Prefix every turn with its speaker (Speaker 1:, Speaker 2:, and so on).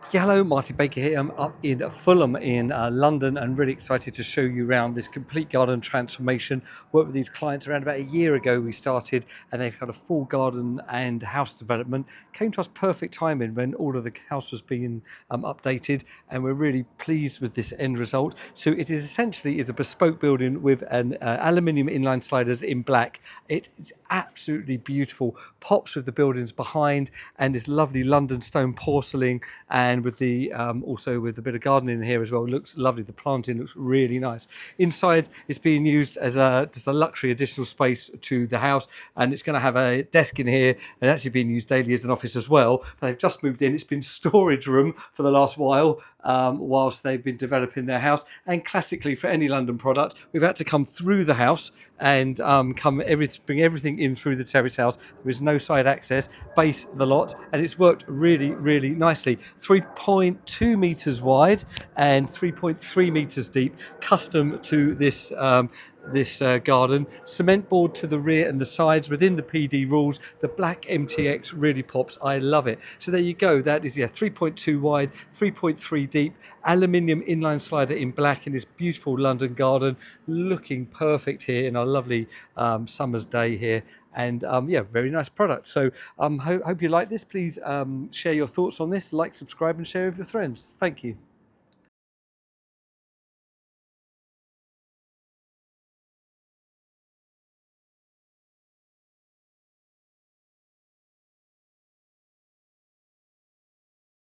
Speaker 1: Yeah, hello, Martin Baker here. I'm up in Fulham in London and really excited to show you around this complete garden transformation. Worked with these clients around about a year ago we started, and they've had a full garden and house development. Came to us perfect timing when all of the house was being updated, and we're really pleased with this end result. So it is essentially a bespoke building with an aluminium inline sliders in black. It is absolutely beautiful, pops with the buildings behind and this lovely London stone porcelain, and with the also with a bit of gardening in here as well. It looks lovely. The planting looks really nice. Inside, it's being used as just a luxury additional space to the house, and it's going to have a desk in here and actually being used daily as an office as well. But they've just moved in. It's been storage room for the last while, whilst they've been developing their house. And classically, for any London product, we've had to come through the house and bring everything in through the terrace house. There is no side access, base the lot, and it's worked really, really nicely. 3.2 meters wide and 3.3 meters deep, custom to this garden. Cement board to the rear and the sides within the PD rules. The black MTX really pops. I love it. So there you go. That is 3.2 wide, 3.3 deep, aluminium inline slider in black in this beautiful London garden, looking perfect here in our lovely summer's day here. And very nice product. So hope you like this. Please share your thoughts on this, like, subscribe and share with your friends. Thank you.